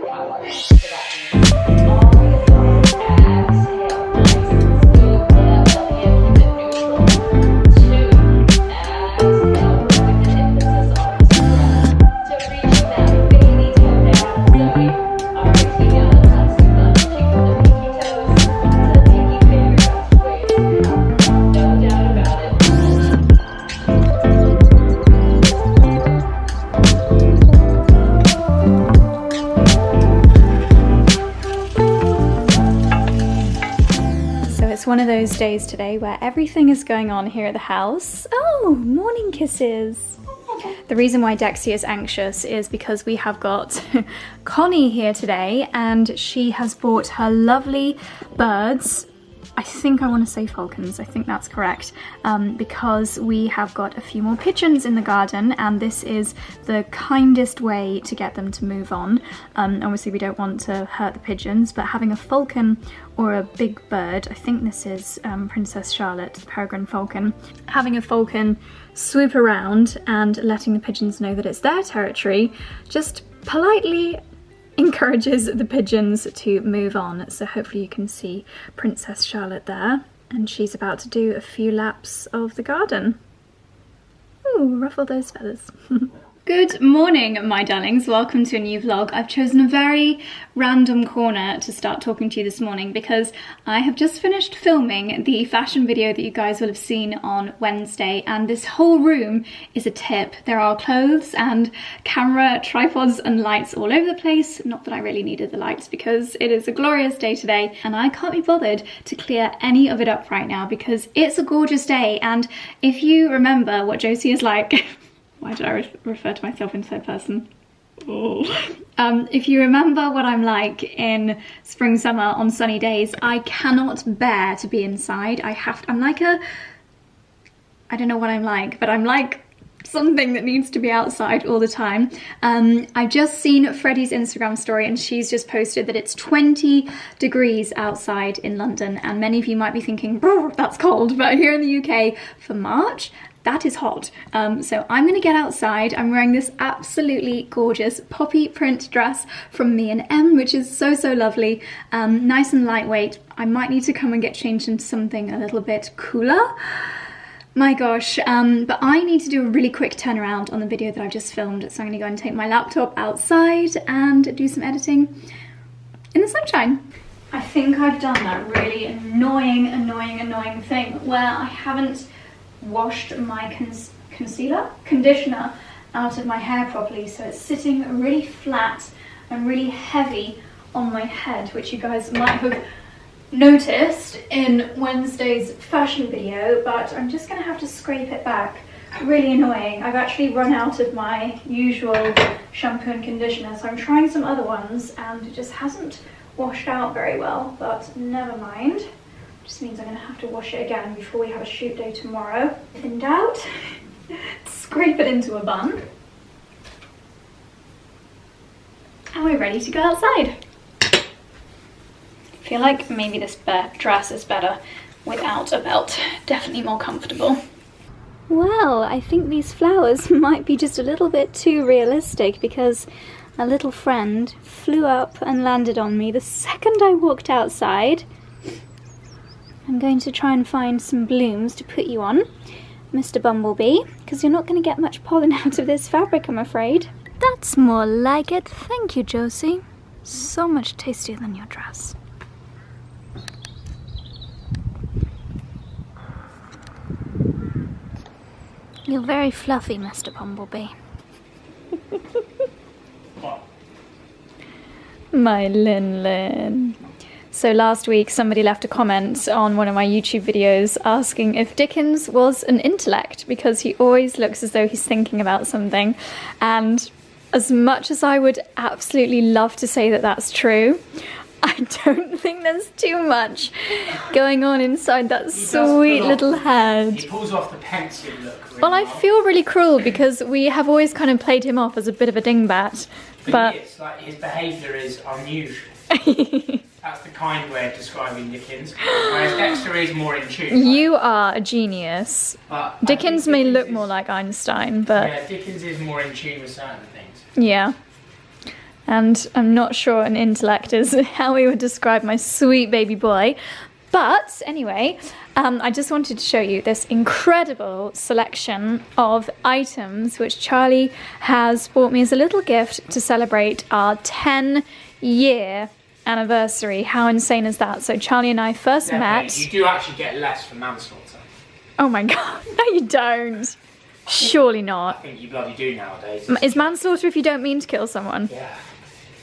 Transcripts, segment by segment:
power. So that means all the way down, exhale, nice and smooth, pull that belly in, keep it neutral. 2, exhale, with an emphasis on this breath. So reaching that baby toe down, Zoe, Argentina, that's the bunching from the pinky toes to the pinky finger, waist out, no doubt about it. It's one of those days today where everything is going on here at the house. Oh, morning kisses. The reason why Dexy is anxious is because we have got Connie here today and she has bought her lovely birds. I think I want to say falcons, I think that's correct, because we have got a few more pigeons in the garden and this is the kindest way to get them to move on. Obviously we don't want to hurt the pigeons, but having a falcon or a big bird, I think this is Princess Charlotte, the peregrine falcon, having a falcon swoop around and letting the pigeons know that it's their territory just politely encourages the pigeons to move on. So hopefully you can see Princess Charlotte there, and she's about to do a few laps of the garden. Ooh, ruffle those feathers. Good morning, my darlings. Welcome to a new vlog. I've chosen a very random corner to start talking to you this morning because I have just finished filming the fashion video that you guys will have seen on Wednesday, and this whole room is a tip. There are clothes and camera tripods and lights all over the place. Not that I really needed the lights because it is a glorious day today and I can't be bothered to clear any of it up right now because it's a gorgeous day. And if you remember what Josie is like, why did I refer to myself in third person? Oh. If you remember what I'm like in spring, summer, on sunny days, I cannot bear to be inside. I'm like I don't know what I'm like, but I'm like something that needs to be outside all the time. I've just seen Freddie's Instagram story and she's just posted that it's 20 degrees outside in London, and many of you might be thinking, that's cold, but here in the UK for March, that is hot. So I'm gonna get outside. I'm wearing this absolutely gorgeous poppy print dress from M&M, which is so lovely. Nice and lightweight. I might need to come and get changed into something a little bit cooler. My gosh, but I need to do a really quick turnaround on the video that I've just filmed. So I'm gonna go and take my laptop outside and do some editing in the sunshine. I think I've done that really annoying thing where I haven't washed my conditioner out of my hair properly, so it's sitting really flat and really heavy on my head, which you guys might have noticed in Wednesday's fashion video, but I'm just gonna have to scrape it back. Really annoying. I've actually run out of my usual shampoo and conditioner, so I'm trying some other ones and it just hasn't washed out very well, but never mind. Just means I'm going to have to wash it again before we have a shoot day tomorrow. If in doubt, scrape it into a bun. And we're ready to go outside. I feel like maybe this dress is better without a belt. Definitely more comfortable. Well, I think these flowers might be just a little bit too realistic because a little friend flew up and landed on me the second I walked outside. I'm going to try and find some blooms to put you on, Mr. Bumblebee, because you're not going to get much pollen out of this fabric, I'm afraid. That's more like it. Thank you, Josie. So much tastier than your dress. You're very fluffy, Mr. Bumblebee. My Lin. So last week somebody left a comment on one of my YouTube videos asking if Dickens was an intellect because he always looks as though he's thinking about something, and as much as I would absolutely love to say that that's true, I don't think there's too much going on inside that sweet little head. He pulls off the pencil look really well. I feel really cruel because we have always kind of played him off as a bit of a dingbat, but it's like his behaviour is unusual. That's the kind way of describing Dickens. Whereas Dexter is more in tune. You are a genius. But Dickens may look more like Einstein, but yeah, Dickens is more in tune with certain things. yeah. and I'm not sure an intellect is how we would describe my sweet baby boy. But anyway, I just wanted to show you this incredible selection of items which Charlie has bought me as a little gift to celebrate our 10-year anniversary. How insane is that? So Charlie and I first met. You do actually get less for manslaughter. Oh my god, no you don't. Surely I not. think you bloody do nowadays. Is manslaughter if you don't mean to kill someone? Yeah.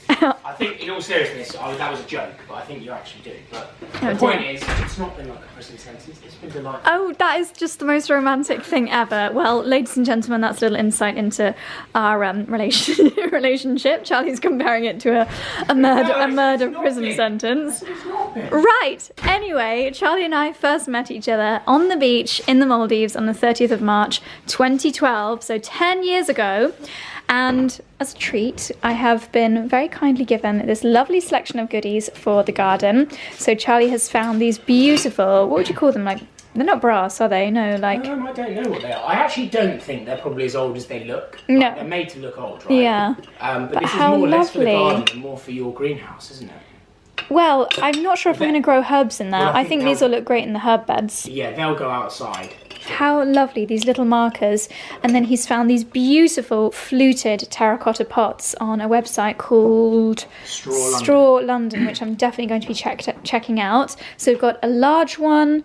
I think, in all seriousness, that was a joke, but I think you actually do. But Oh, the point dear. is, it's not been like a prison sentence, it's been delightful. Oh, that is just the most romantic thing ever. Well, ladies and gentlemen, that's a little insight into our relationship. Charlie's comparing it to a murder prison sentence. It's not been. Right. Anyway, Charlie and I first met each other on the beach in the Maldives on the 30th of March 2012, so 10 years ago. And as a treat, I have been very kindly given this lovely selection of goodies for the garden. So Charlie has found these beautiful, what would you call them? Like, they're not brass, are they? No, like... I don't know what they are. I actually don't think they're probably as old as they look. No. Like, they're made to look old, right? Yeah. But this is how more or less for the lovely. garden and more for your greenhouse, isn't it? Well, I'm not sure if I'm going to grow herbs in that. Well, I think these they'll- will look great in the herb beds. Yeah, they'll go outside. How lovely, these little markers. And then he's found these beautiful fluted terracotta pots on a website called Straw London, which I'm definitely going to be checking out. So we've got a large one,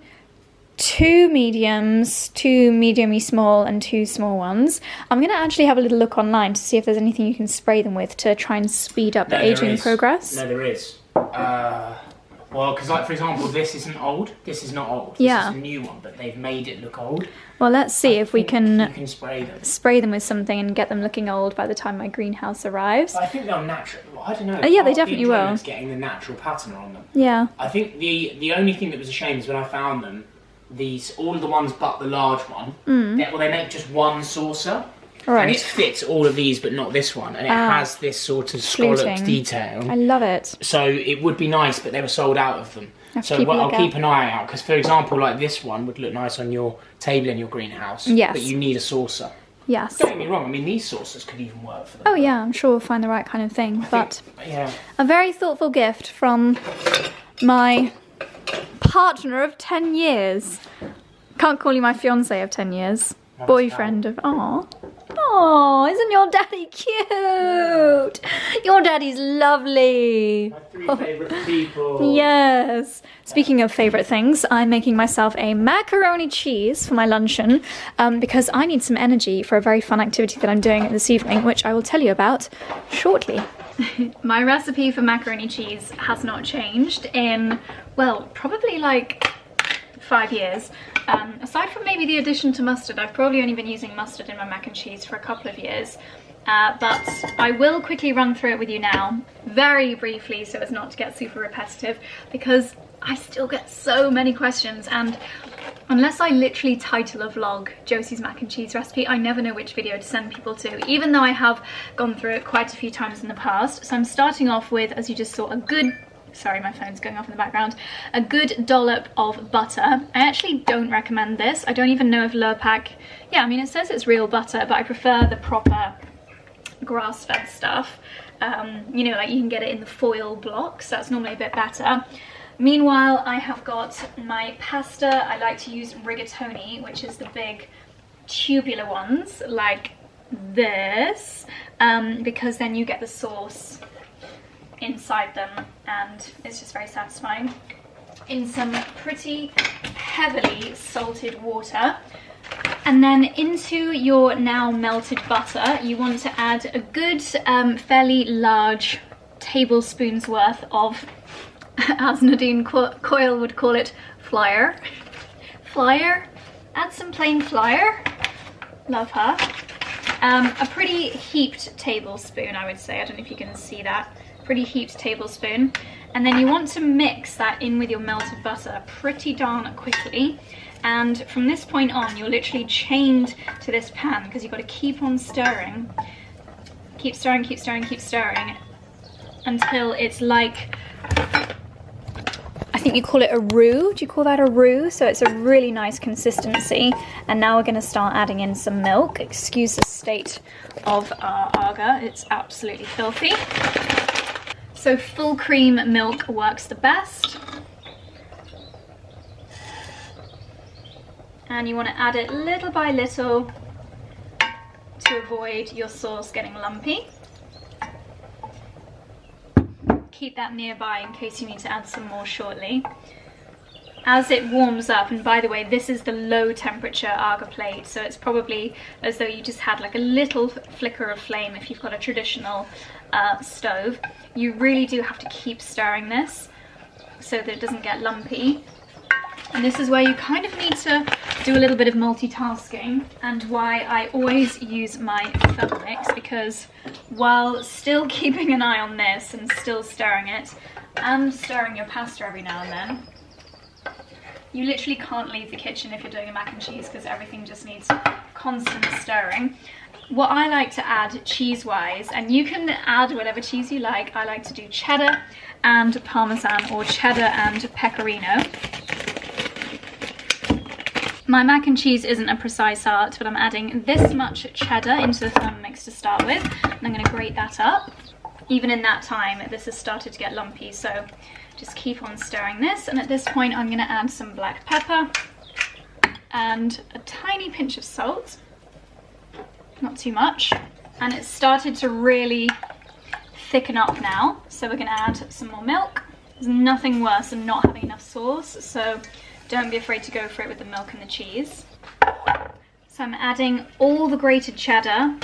2 mediums, 2 medium-y small, and 2 small ones. I'm going to actually have a little look online to see if there's anything you can spray them with to try and speed up the aging progress. No, there is. Well, because like for example, this isn't old. This is not old. This Yeah. is a new one, but they've made it look old. Well, let's see if we You can can spray them. spray them with something and get them looking old by the time my greenhouse arrives. But I think they'll naturally. I don't know. Oh, yeah, they part of the definitely will. enjoyment's getting the natural pattern on them. Yeah. I think the only thing that was a shame is when I found them, all of the ones but the large one. They make just one saucer. Right. And it fits all of these, but not this one. And it has this sort of scalloped Fluting. detail. I love it. So it would be nice, but they were sold out of them. Have to So keep a I'll lookout. keep an eye out, because for example, like this one would look nice on your table in your greenhouse. Yes. But you need a saucer. Yes. Don't get me wrong, I mean, these saucers could even work for them. Oh yeah, I'm sure we'll find the right kind of thing. But Yeah. a very thoughtful gift from my partner of 10 years. Can't call you my fiance of 10 years. Boyfriend of... Aw, isn't your daddy cute? Your daddy's lovely. My 3 favourite people. Yes. Speaking of favourite things, I'm making myself a macaroni cheese for my luncheon because I need some energy for a very fun activity that I'm doing this evening, which I will tell you about shortly. My recipe for macaroni cheese has not changed in, well, probably like 5 years. Aside from maybe the addition to mustard, I've probably only been using mustard in my mac and cheese for a couple of years. But I will quickly run through it with you now, very briefly, so as not to get super repetitive, because I still get so many questions, and unless I literally title a vlog Josie's mac and cheese recipe, I never know which video to send people to, even though I have gone through it quite a few times in the past. So I'm starting off with, as you just saw, a good... Sorry, my phone's going off in the background. A good dollop of butter. I actually don't recommend this. I don't even know if Lurpak... Yeah, I mean, it says it's real butter, but I prefer the proper grass-fed stuff. You know, like you can get it in the foil blocks. That's normally a bit better. Meanwhile, I have got my pasta. I like to use rigatoni, which is the big tubular ones, like this, because then you get the sauce inside them and it's just very satisfying. In some pretty heavily salted water, and then into your now melted butter you want to add a good fairly large tablespoon's worth of, as Nadine Coyle would call it, flour. Add some plain flour, love her. A pretty heaped tablespoon, I would say. I don't know if you can see that. Pretty heaped tablespoon, and then you want to mix that in with your melted butter pretty darn quickly, and from this point on you're literally chained to this pan because you've got to keep on stirring, keep stirring until it's like, I I think you call it a roux. Do you call that a roux? So it's a really nice consistency. And now we're going to start adding in some milk. Excuse the state of our agar, it's absolutely filthy. So full cream milk works the best. And you want to add it little by little to avoid your sauce getting lumpy. Keep that nearby in case you need to add some more shortly. As it warms up, and by the way, this is the low temperature agar plate, so it's probably as though you just had like a little flicker of flame if you've got a traditional stove. You really do have to keep stirring this so that it doesn't get lumpy. And this is where you kind of need to do a little bit of multitasking, and why I always use my Thermomix, because while still keeping an eye on this and still stirring it, and stirring your pasta every now and then, you literally can't leave the kitchen if you're doing a mac and cheese, because everything just needs constant stirring. What I like to add cheese-wise, and you can add whatever cheese you like, I like to do cheddar and Parmesan, or cheddar and pecorino. My mac and cheese isn't a precise art, but I'm adding this much cheddar into the Thermomix to start with, and I'm going to grate that up. Even in that time, this has started to get lumpy, so just keep on stirring this. And at this point, I'm going to add some black pepper and a tiny pinch of salt, not too much. And it's started to really thicken up now, so we're going to add some more milk. There's nothing worse than not having enough sauce, so don't be afraid to go for it with the milk and the cheese. So I'm adding all the grated cheddar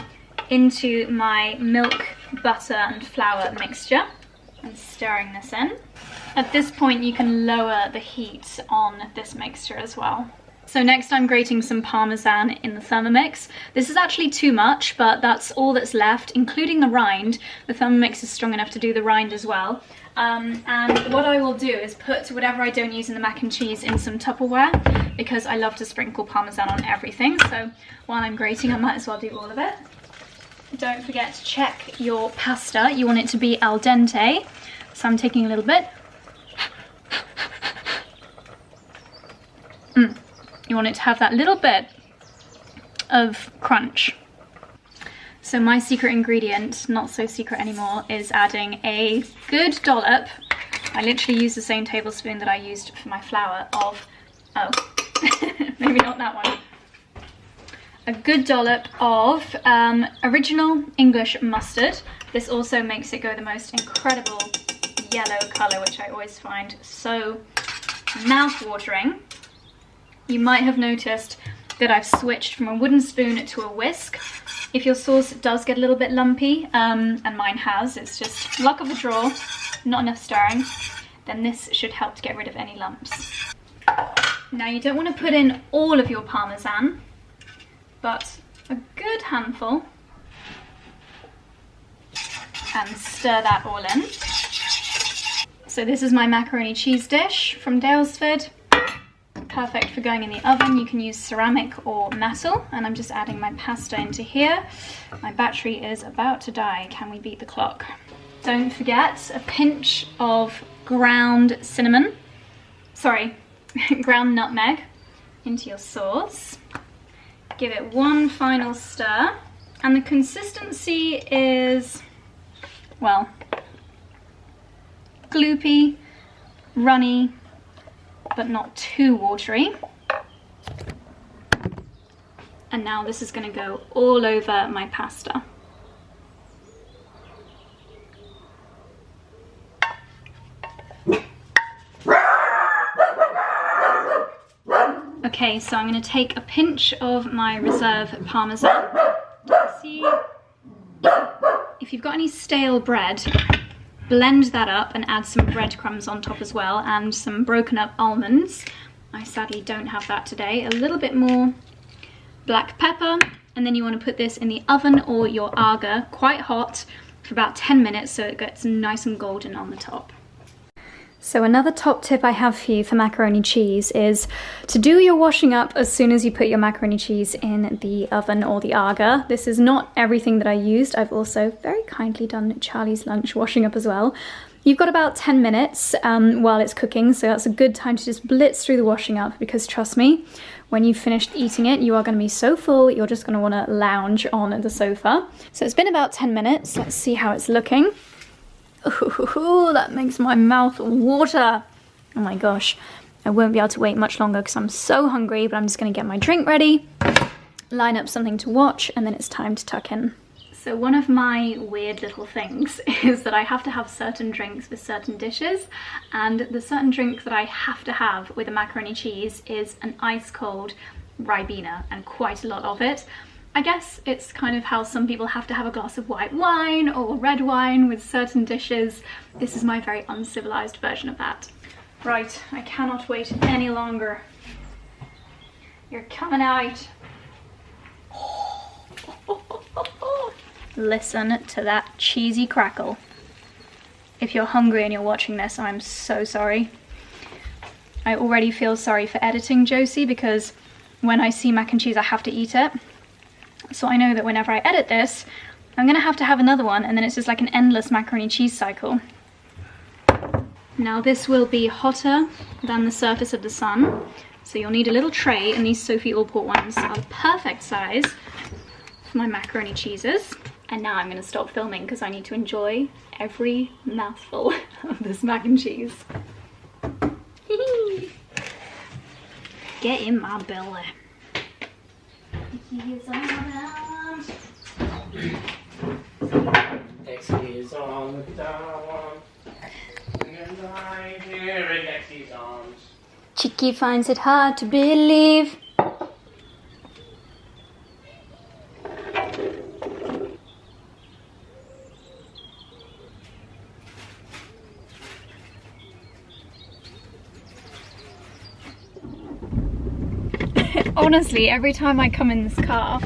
into my milk, butter and flour mixture and stirring this in. At this point you can lower the heat on this mixture as well. So next I'm grating some Parmesan in the Thermomix. This is actually too much, but that's all that's left, including the rind. The Thermomix is strong enough to do the rind as well. And what I will do is put whatever I don't use in the mac and cheese in some Tupperware, because I love to sprinkle Parmesan on everything. So while I'm grating, I might as well do all of it. Don't forget to check your pasta. You want it to be al dente. So I'm taking a little bit. You want it to have that little bit of crunch. So my secret ingredient, not so secret anymore, is adding a good dollop. I literally use the same tablespoon that I used for my flour of, oh, maybe not that one. A good dollop of original English mustard. This also makes it go the most incredible yellow colour, which I always find so mouth-watering. You might have noticed that I've switched from a wooden spoon to a whisk. If your sauce does get a little bit lumpy, and mine has, it's just luck of the draw, not enough stirring, then this should help to get rid of any lumps. Now you don't want to put in all of your Parmesan, but a good handful, and stir that all in. So this is my macaroni cheese dish from Dalesford. Perfect for going in the oven. You can use ceramic or metal, and I'm just adding my pasta into here. My battery is about to die. Can we beat the clock? Don't forget a pinch of ground cinnamon, sorry, ground nutmeg into your sauce. Give it one final stir, and the consistency is, well, gloopy, runny, but not too watery. And now this is going to go all over my pasta. Okay, so I'm going to take a pinch of my reserve Parmesan. See, if you've got any stale bread, blend that up and add some breadcrumbs on top as well, and some broken up almonds. I sadly don't have that today. A little bit more black pepper, and then you want to put this in the oven or your agar quite hot for about 10 minutes so it gets nice and golden on the top. So another top tip I have for you for macaroni cheese is to do your washing up as soon as you put your macaroni cheese in the oven or the Aga. This is not everything that I used. I've also very kindly done Charlie's lunch washing up as well. You've got about 10 minutes while it's cooking, so that's a good time to just blitz through the washing up, because trust me, when you've finished eating it, you are going to be so full, you're just going to want to lounge on the sofa. So it's been about 10 minutes. Let's see how it's looking. Ooh, that makes my mouth water. Oh my gosh, I won't be able to wait much longer because I'm so hungry, but I'm just going to get my drink ready, line up something to watch, and then it's time to tuck in. So one of my weird little things is that I have to have certain drinks with certain dishes, and the certain drink that I have to have with a macaroni cheese is an ice cold Ribena, and quite a lot of it. I guess it's kind of how some people have to have a glass of white wine or red wine with certain dishes. This is my very uncivilized version of that. Right, I cannot wait any longer. You're coming out. Listen to that cheesy crackle. If you're hungry and you're watching this, I'm so sorry. I already feel sorry for editing Josie, because when I see mac and cheese I have to eat it. So I know that whenever I edit this, I'm gonna have to have another one, and then it's just like an endless macaroni cheese cycle. Now this will be hotter than the surface of the sun, so you'll need a little tray, and these Sophie Allport ones are the perfect size for my macaroni cheeses. And now I'm gonna stop filming because I need to enjoy every mouthful of this mac and cheese. Get in my belly. Dexy is on the down, and I hear in Dexy's arms. Chicky finds it hard to believe. Honestly, every time I come in this car,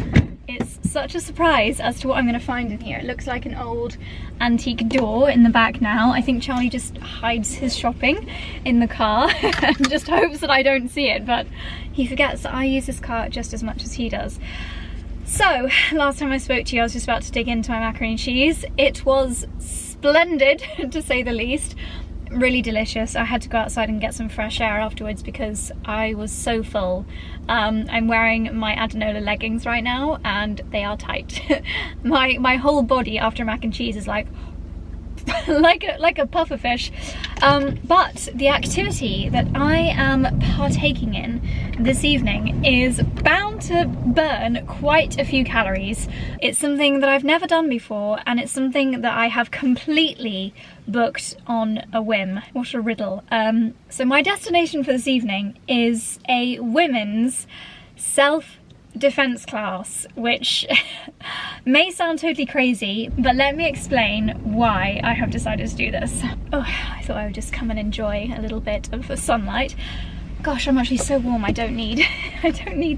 it's such a surprise as to what I'm going to find in here. It looks like an old antique door in the back now. I think Charlie just hides his shopping in the car and just hopes that I don't see it, but he forgets that I use this car just as much as he does. So, last time I spoke to you, I was just about to dig into my macaroni and cheese. It was splendid, to say the least. Really delicious. I had to go outside and get some fresh air afterwards because I was so full. I'm wearing my Adenola leggings right now and they are tight. my whole body after mac and cheese is like like a puffer fish. But the activity that I am partaking in this evening is bound to burn quite a few calories. It's something that I've never done before, and it's something that I have completely booked on a whim. What a riddle. So my destination for this evening is a women's self-defense class, which may sound totally crazy, but let me explain why I have decided to do this. Oh, I thought I would just come and enjoy a little bit of the sunlight. Gosh, I'm actually so warm, I don't need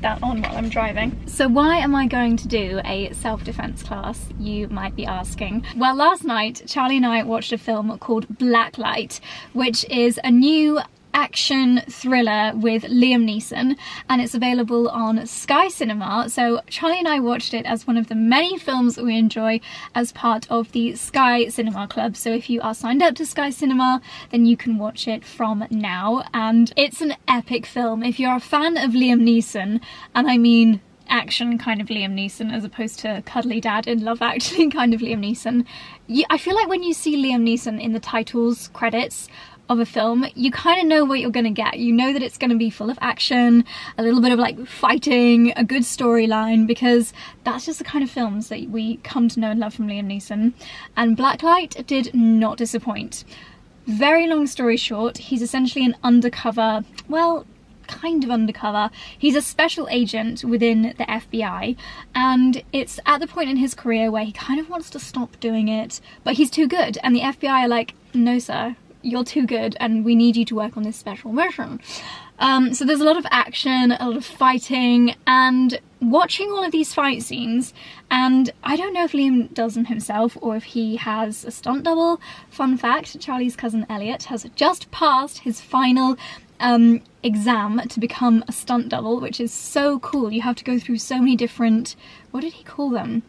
that on while I'm driving. So why am I going to do a self-defense class, you might be asking? Well, last night, Charlie and I watched a film called Blacklight, which is a new action thriller with Liam Neeson, and it's available on Sky Cinema. So Charlie and I watched it as one of the many films that we enjoy as part of the Sky Cinema Club. So if you are signed up to Sky Cinema, then you can watch it from now, and it's an epic film. If you're a fan of Liam Neeson, and I mean action kind of Liam Neeson as opposed to cuddly dad in Love Actually kind of Liam Neeson, I feel like when you see Liam Neeson in the titles credits of a film, you kind of know what you're gonna get. You know that it's gonna be full of action, a little bit of like fighting, a good storyline, because that's just the kind of films that we come to know and love from Liam Neeson. And Blacklight did not disappoint. Very long story short, he's essentially an undercover, well, kind of undercover. He's a special agent within the FBI, and it's at the point in his career where he kind of wants to stop doing it, but he's too good, and the FBI are like, no sir, you're too good and we need you to work on this special mission. So there's a lot of action, a lot of fighting, and watching all of these fight scenes, and I don't know if Liam does them himself or if he has a stunt double. Fun fact, Charlie's cousin Elliot has just passed his final exam to become a stunt double, which is so cool. You have to go through so many different, what did he call them?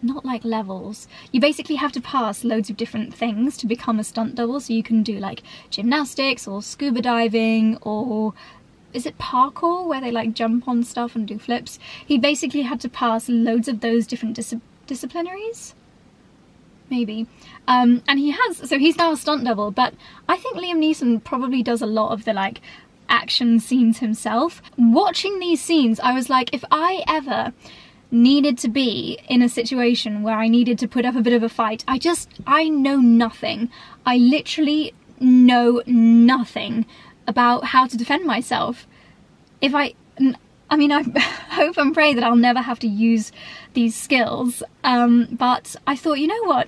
Not like levels. You basically have to pass loads of different things to become a stunt double, so you can do like gymnastics or scuba diving, or is it parkour where they like jump on stuff and do flips? He basically had to pass loads of those different disciplinaries, maybe. And he has, so he's now a stunt double, but I think Liam Neeson probably does a lot of the like action scenes himself. Watching these scenes, I was like, if I ever needed to be in a situation where I needed to put up a bit of a fight, I know nothing. I literally know nothing about how to defend myself. I hope and pray that I'll never have to use these skills, but I thought, you know what,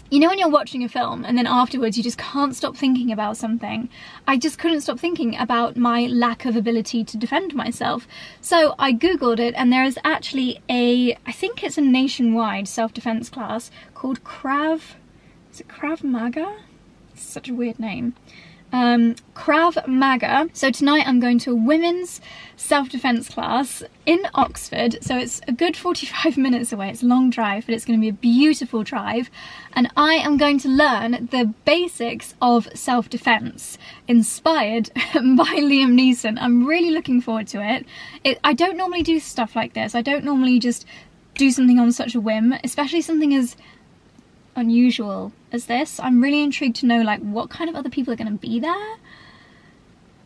you know when you're watching a film and then afterwards you just can't stop thinking about something? I just couldn't stop thinking about my lack of ability to defend myself. So I googled it, and there is actually I think it's a nationwide self-defense class called Krav Maga? It's such a weird name. Krav Maga. So tonight I'm going to a women's self-defense class in Oxford, so it's a good 45 minutes away. It's a long drive, but it's going to be a beautiful drive, and I am going to learn the basics of self-defense inspired by Liam Neeson. I'm really looking forward to it. I don't normally do stuff like this. I don't normally just do something on such a whim, especially something as unusual as this. I'm really intrigued to know like what kind of other people are going to be there.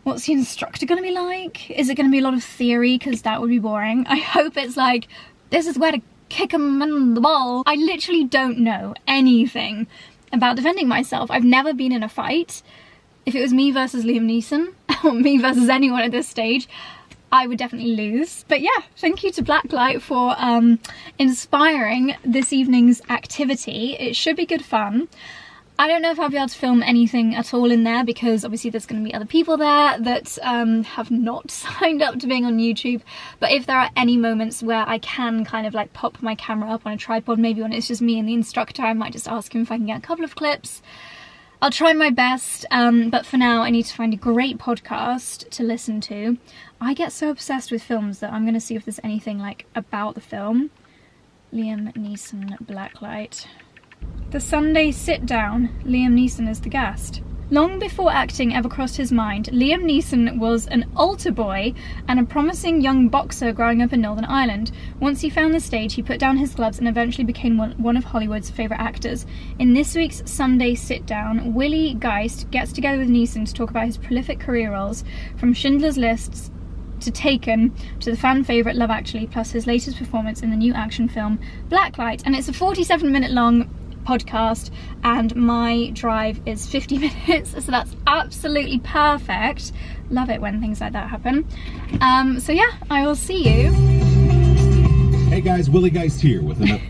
What's the instructor going to be like? Is it going to be a lot of theory? Because that would be boring. I hope it's like, this is where to kick him in the ball. I literally don't know anything about defending myself. I've never been in a fight. If it was me versus Liam Neeson, or me versus anyone at this stage, I would definitely lose. But yeah, thank you to Blacklight for inspiring this evening's activity. It should be good fun. I don't know if I'll be able to film anything at all in there, because obviously there's going to be other people there that have not signed up to being on YouTube. But if there are any moments where I can kind of like pop my camera up on a tripod, maybe when it's just me and the instructor, I might just ask him if I can get a couple of clips. I'll try my best, but for now I need to find a great podcast to listen to. I get so obsessed with films that I'm going to see if there's anything like about the film. Liam Neeson Blacklight. The Sunday Sit Down, Liam Neeson is the guest. Long before acting ever crossed his mind, Liam Neeson was an altar boy and a promising young boxer growing up in Northern Ireland. Once he found the stage, he put down his gloves and eventually became one of Hollywood's favourite actors. In this week's Sunday Sit Down, Willie Geist gets together with Neeson to talk about his prolific career roles, from Schindler's List to Taken to the fan favourite Love Actually, plus his latest performance in the new action film Blacklight. And it's a 47-minute long podcast, and my drive is 50 minutes, so that's absolutely perfect. Love it when things like that happen. So yeah, I will see you. Hey guys, Willie Geist here with another.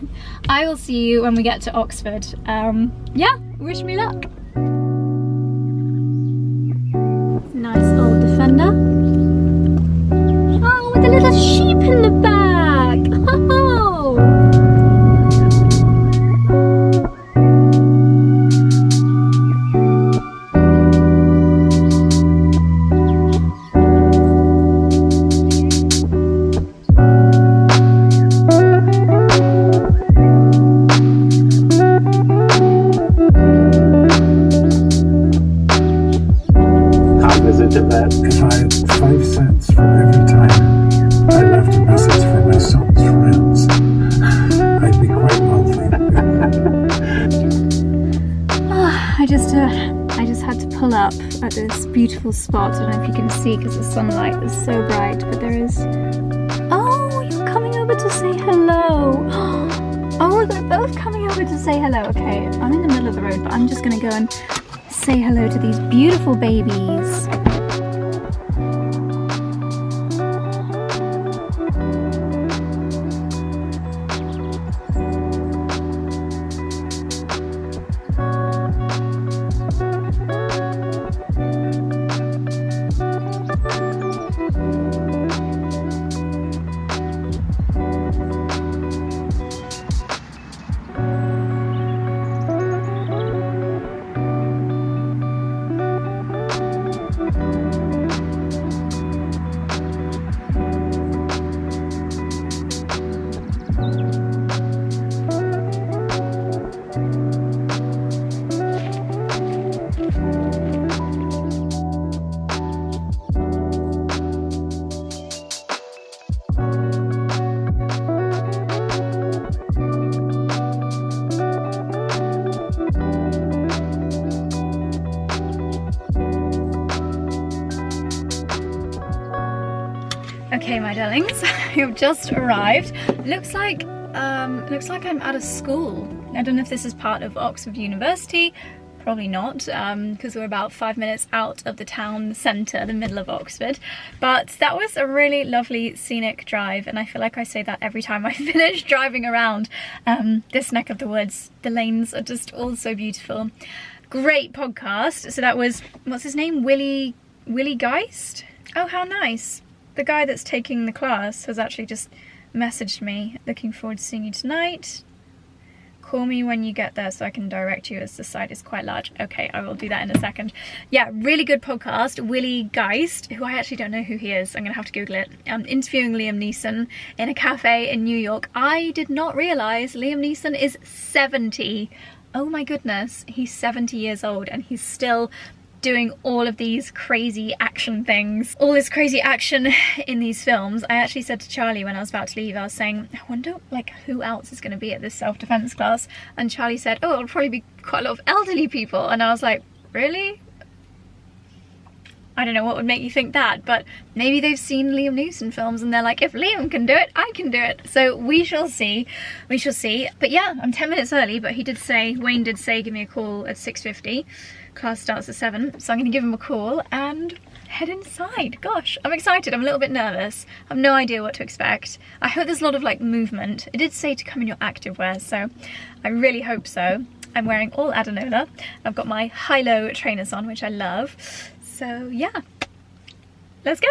I will see you when we get to Oxford. Yeah, wish me luck. Nice old Defender. Oh, with a little sheep in the back. Oh. If I had 5 cents for every time I left a message for my son's friends, I'd be quite wealthy. I just had to pull up at this beautiful spot. I don't know if you can see because the sunlight is so bright, but there is... Oh, you're coming over to say hello. Oh, they're both coming over to say hello. Okay, I'm in the middle of the road, but I'm just gonna go and say hello to these beautiful babies. Okay, my darlings, I've just arrived. Looks like I'm at a school. I don't know if this is part of Oxford University. Probably not, because we're about 5 minutes out of the town centre, the middle of Oxford. But that was a really lovely scenic drive, and I feel like I say that every time I finish driving around this neck of the woods. The lanes are just all so beautiful. Great podcast. So that was, what's his name? Willie Geist? Oh, how nice. The guy that's taking the class has actually just messaged me. Looking forward to seeing you tonight. Call me when you get there so I can direct you as the site is quite large. Okay, I will do that in a second. Yeah, really good podcast. Willie Geist, who I actually don't know who he is. I'm gonna have to Google it. Interviewing Liam Neeson in a cafe in New York. I did not realise Liam Neeson is 70. Oh my goodness, he's 70 years old and he's still doing all of these crazy action things, all this crazy action in these films. I actually said to Charlie when I was about to leave, I was saying, I wonder like who else is going to be at this self-defense class, and Charlie said, oh, it'll probably be quite a lot of elderly people, and I was like, really? I don't know what would make you think that, but maybe they've seen Liam Neeson films and they're like, if Liam can do it, I can do it. So we shall see, we shall see. But yeah, I'm 10 minutes early, but he did say, Wayne did say give me a call at 6:50. Class starts at 7, so I'm going to give him a call and head inside. Gosh, I'm excited. I'm a little bit nervous. I have no idea what to expect. I hope there's a lot of like movement. It did say to come in your activewear, so I really hope so. I'm wearing all Adanola. I've got my high-low trainers on, which I love. So yeah, let's go.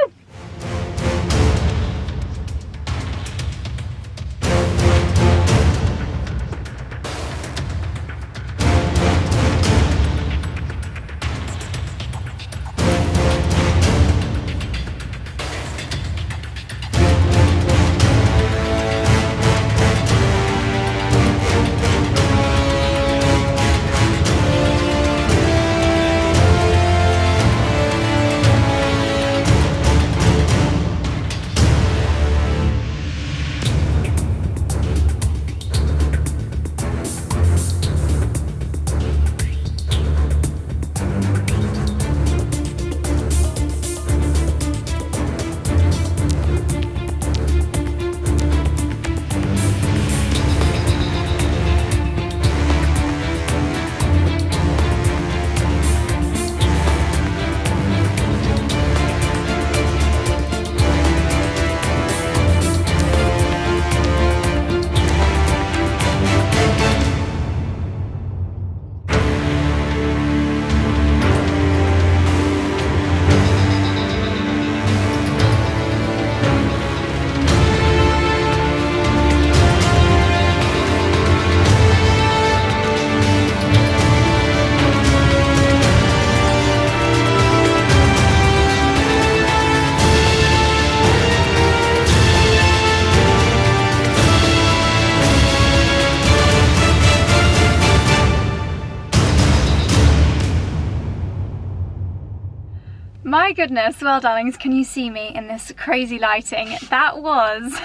My goodness, well darlings, can you see me in this crazy lighting? That was,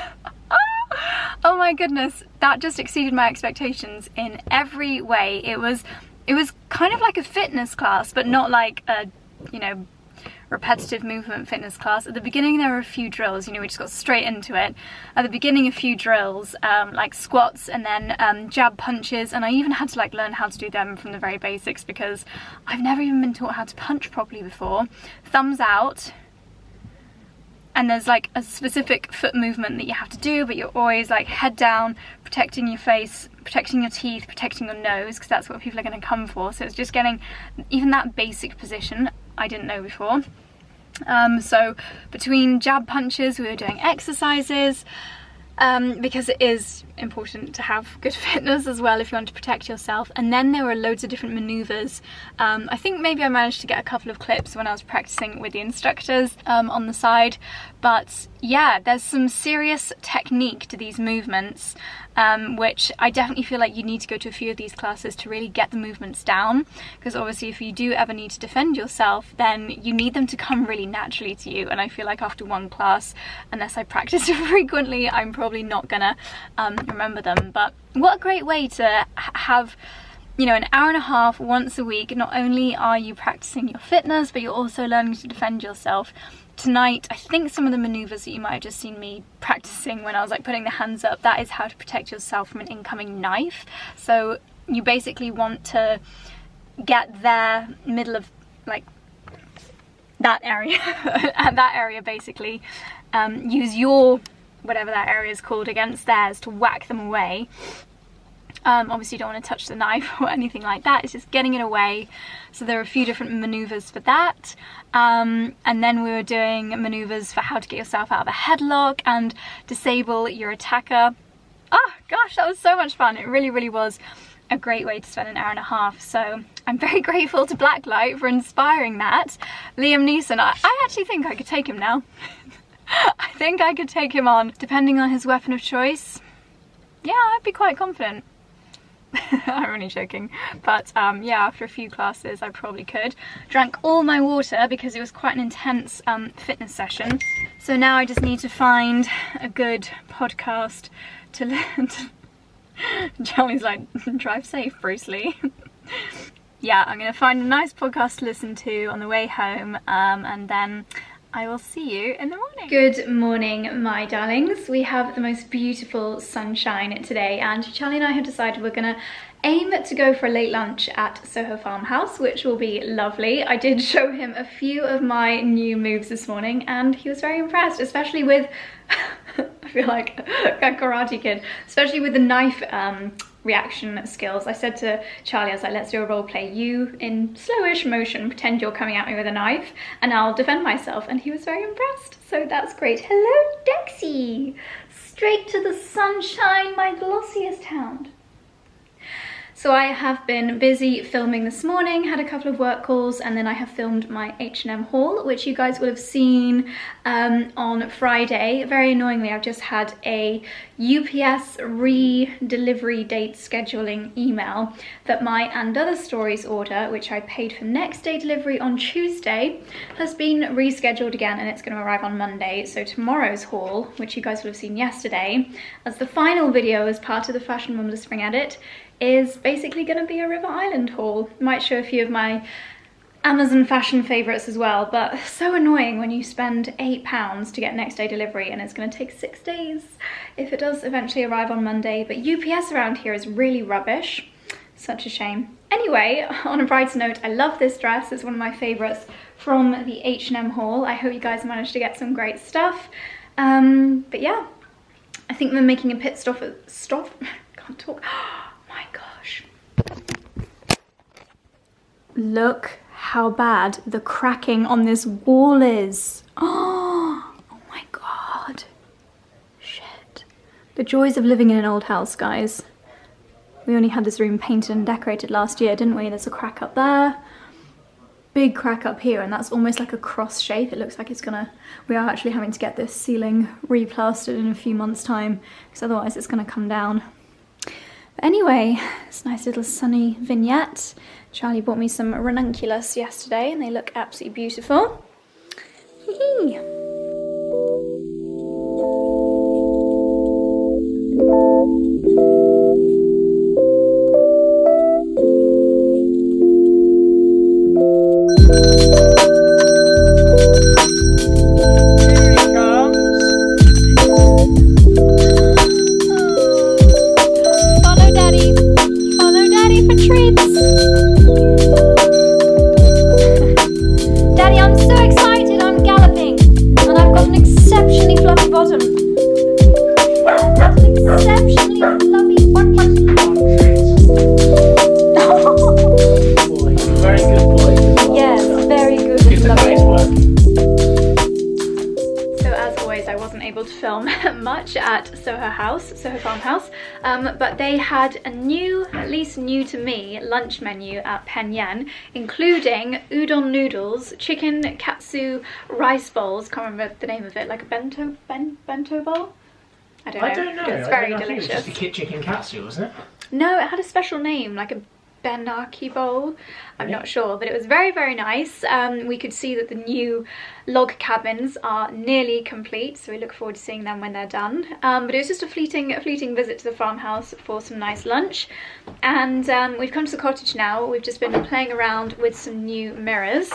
oh my goodness, that just exceeded my expectations in every way. It was kind of like a fitness class, but not like a, you know, repetitive movement fitness class. At the beginning there were a few drills, you know, we just got straight into it. At the beginning a few drills, like squats and then jab punches, and I even had to like learn how to do them from the very basics because I've never even been taught how to punch properly before. Thumbs out, and there's like a specific foot movement that you have to do, but you're always like head down, protecting your face, protecting your teeth, protecting your nose, because that's what people are going to come for. So it's just getting even that basic position I didn't know before. So between jab punches we were doing exercises, because it is important to have good fitness as well if you want to protect yourself. And then there were loads of different maneuvers. I think maybe I managed to get a couple of clips when I was practicing with the instructors on the side, but yeah, there's some serious technique to these movements, which I definitely feel like you need to go to a few of these classes to really get the movements down, because obviously if you do ever need to defend yourself, then you need them to come really naturally to you, and I feel like after one class, unless I practice frequently, I'm probably not gonna remember them. But what a great way to have you know, an hour and a half once a week, not only are you practicing your fitness, but you're also learning to defend yourself. Tonight, I think some of the maneuvers that you might have just seen me practicing when I was like putting the hands up, that is how to protect yourself from an incoming knife. So you basically want to get there, middle of like that area, and that area basically, use your, whatever that area is called, against theirs to whack them away. Obviously you don't want to touch the knife or anything like that, it's just getting it away. So there are a few different maneuvers for that. And then we were doing maneuvers for how to get yourself out of a headlock and disable your attacker. Oh gosh, that was so much fun. It really, really was a great way to spend an hour and a half. So I'm very grateful to Blacklight for inspiring that. Liam Neeson, I actually think I could take him now. I think I could take him on, depending on his weapon of choice. Yeah, I'd be quite confident. I'm only joking, but yeah, after a few classes I probably could. Drank all my water because it was quite an intense fitness session. So now I just need to find a good podcast to listen to. Charlie's like, drive safe, Bruce Lee. Yeah, I'm gonna find a nice podcast to listen to on the way home, and then I will see you in the morning. Good morning, my darlings. We have the most beautiful sunshine today, and Charlie and I have decided we're gonna aim to go for a late lunch at Soho Farmhouse, which will be lovely. I did show him a few of my new moves this morning and he was very impressed, especially with I feel like a karate kid, especially with the knife reaction skills. I said to Charlie, I was like, let's do a role play. You, in slowish motion, pretend you're coming at me with a knife and I'll defend myself. And he was very impressed. So that's great. Hello, Dexy. Straight to the sunshine, my glossiest hound. So I have been busy filming this morning, had a couple of work calls, and then I have filmed my H&M haul, which you guys will have seen on Friday. Very annoyingly, I've just had a UPS re-delivery date scheduling email that my And Other Stories order, which I paid for next day delivery on Tuesday, has been rescheduled again and it's going to arrive on Monday. So tomorrow's haul, which you guys will have seen yesterday, as the final video as part of the Fashion Mumblr Spring Edit, is basically going to be a River Island haul. Might show a few of my Amazon fashion favourites as well, but so annoying when you spend £8 to get next day delivery and it's going to take 6 days if it does eventually arrive on Monday. But UPS around here is really rubbish. Such a shame. Anyway, on a brighter note, I love this dress. It's one of my favourites from the H&M haul. I hope you guys managed to get some great stuff. But yeah, I think we're making a pit stop at... Can't talk. My gosh. Look how bad the cracking on this wall is. Oh my god. Shit. The joys of living in an old house, guys. We only had this room painted and decorated last year, didn't we? There's a crack up there. Big crack up here, and that's almost like a cross shape. It looks like it's gonna... We are actually having to get this ceiling replastered in a few months' time, because otherwise it's gonna come down. But anyway, it's a nice little sunny vignette. Charlie bought me some ranunculus yesterday and they look absolutely beautiful. Hee-hee. Much at Soho Farmhouse, but they had a new, at least new to me, lunch menu at Pen Yen, including udon noodles, chicken katsu rice bowls, can't remember the name of it, like a bento bowl? I don't know. It's very delicious. It was just a chicken katsu, wasn't it? No, it had a special name, like a Benaki bowl. I'm not sure, but it was very, very nice. We could see that the new log cabins are nearly complete, so we look forward to seeing them when they're done. But it was just a fleeting visit to the farmhouse for some nice lunch. And we've come to the cottage now. We've just been playing around with some new mirrors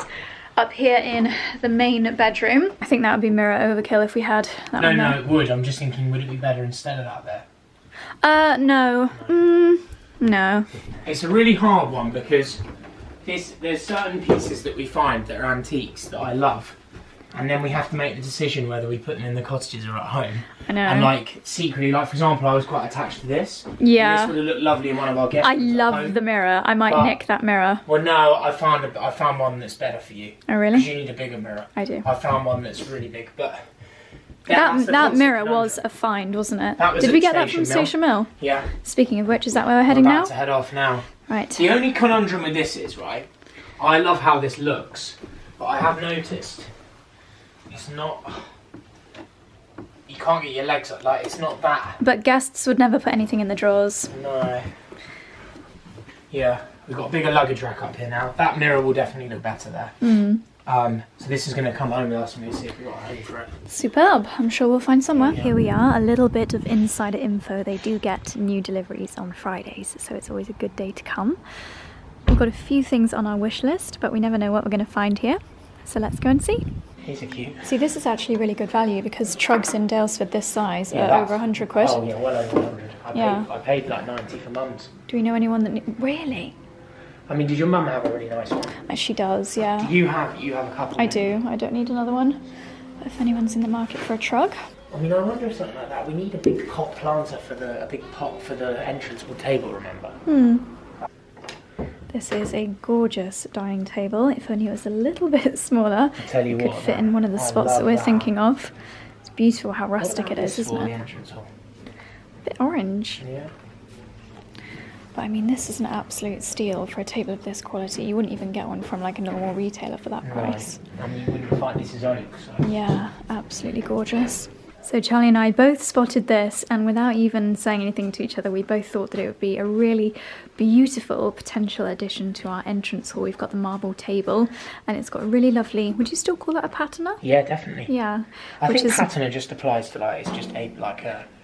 up here in the main bedroom. I think that would be mirror overkill if we had that one there. No, it would. I'm just thinking, would it be better instead of that there? No. No. It's a really hard one because there's certain pieces that we find that are antiques that I love, and then we have to make the decision whether we put them in the cottages or at home. I know. And like secretly, like for example, I was quite attached to this. Yeah. And this would have looked lovely in one of our guest I rooms at love home. the mirror. I might nick that mirror. Well, no, I found one that's better for you. Oh, really? Because you need a bigger mirror. I do. I found one that's really big, but That mirror was a find, wasn't it? That was Did at we get that Station from Mill. Station Mill? Yeah. Speaking of which, is that where we're heading We're now? about to head off now. Right. The only conundrum with this is, right, I love how this looks, but I have noticed it's not, you can't get your legs up, like it's not that. But guests would never put anything in the drawers. No. Yeah, we've got a bigger luggage rack up here now. That mirror will definitely look better there. So this is going to come home with us and we'll see if we've got a home for it. Superb. I'm sure we'll find somewhere. Yeah. Here we are, a little bit of insider info. They do get new deliveries on Fridays, so it's always a good day to come. We've got a few things on our wish list, but we never know what we're going to find here. So let's go and see. These are cute. See, this is actually really good value because trugs in Dalesford this size Yeah, are that's- over 100 quid. Oh yeah, well over 100. I paid like 90 for mum's. Do we know anyone that... Really? I mean, did your mum have a really nice one? She does, yeah. You have a couple. I do. I don't need another one. But if anyone's in the market for a trug... I mean, I wonder if something like that. We need a big pot planter a big pot for the entrance or table. Remember? This is a gorgeous dining table. If only it was a little bit smaller, I tell you it could what, fit in one of the I spots love that we're that. thinking of. It's beautiful how What rustic about it is, this isn't for the it? entrance hall? A bit orange. Yeah. But I mean, this is an absolute steal for a table of this quality. You wouldn't even get one from like a normal retailer for that price. Right. I mean, you wouldn't find this is oak, so. Yeah, absolutely gorgeous. So Charlie and I both spotted this, and without even saying anything to each other, we both thought that it would be a really beautiful potential addition to our entrance hall. We've got the marble table, and it's got a really lovely, would you still call that a patina? Yeah, definitely. Yeah. I which think is patina just applies to like, it's just a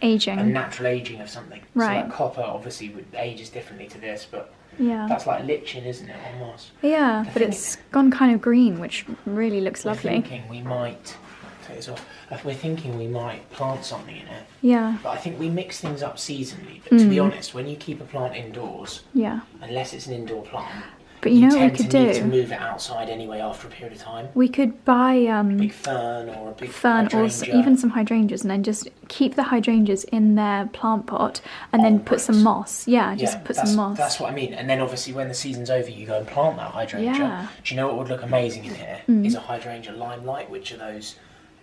aging. natural aging of something. Right. So like copper obviously ages differently to this, but Yeah. that's like liching, isn't it, almost? Yeah, but think it's gone kind of green, which really looks We're lovely. thinking we might, take this off. We're thinking we might plant something in it. Yeah, But I think we mix things up seasonally. But to be honest, when you keep a plant indoors, yeah. unless it's an indoor plant, But you know what we tend could to need to do? move it outside anyway after a period of time. We could buy Big fern or a big fern or hydrangea. even some hydrangeas, and then just keep the hydrangeas in their plant pot, and then put some moss. Yeah, just put some moss. That's what I mean. And then obviously when the season's over, you go and plant that hydrangea. Yeah. Do you know what would look amazing in here? Is a Hydrangea Limelight, which are those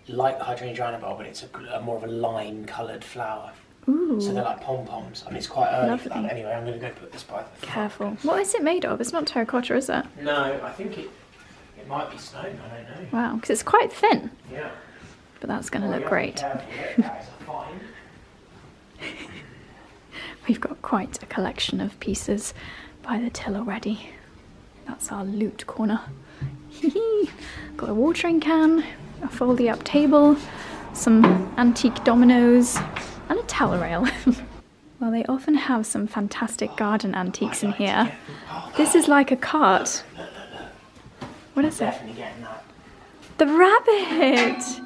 like the Hydrangea Annabelle, but it's a more of a lime-coloured flower. Ooh, So they're like pom-poms. I mean, it's quite early for Lovely. that. Anyway, I'm going to go put this by the front. careful. What is it made of? It's not terracotta, is it? No, I think it might be stone. I don't know. Wow, because it's quite thin, Yeah. but that's going to Well, look you great. have to be careful. That is a find. We've got quite a collection of pieces by the till already. That's our loot corner. Got a watering can, a foldy up table, some antique dominoes, and a towel rail. Well, they often have some fantastic garden antiques in here. This is like a cart. What is it? Definitely getting that. The rabbit!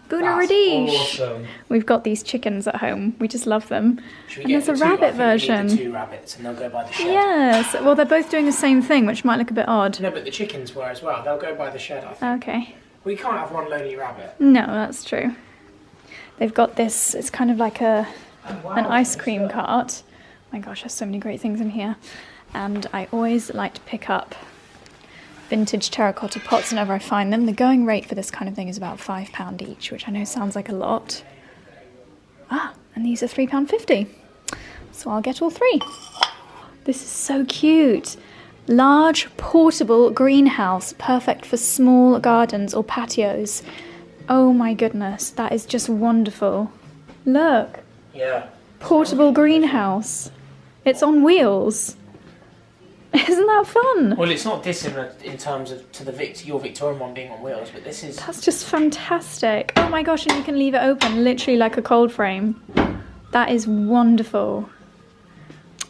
Buna That's Radish! awesome. We've got these chickens at home. We just love them. Should we And get there's a the two? rabbit I think we version. need the 2 rabbits, and they'll go by the shed. Yes, well, they're both doing the same thing, which might look a bit odd. No, but the chickens were as well. They'll go by the shed, I think. Okay. We can't have one lonely rabbit. No, that's true. They've got this, it's kind of like an ice cream cart. My gosh, there's so many great things in here. And I always like to pick up vintage terracotta pots whenever I find them. The going rate for this kind of thing is about £5 each, which I know sounds like a lot. Ah, and these are £3.50. So I'll get all 3. This is so cute. Large portable greenhouse, perfect for small gardens or patios. Oh my goodness, that is just wonderful. Look, Yeah. portable greenhouse. It's on wheels. Isn't that fun? Well, it's not dissimilar in terms of to your Victorian one being on wheels, but this is. That's just fantastic. Oh my gosh, and you can leave it open, literally like a cold frame. That is wonderful.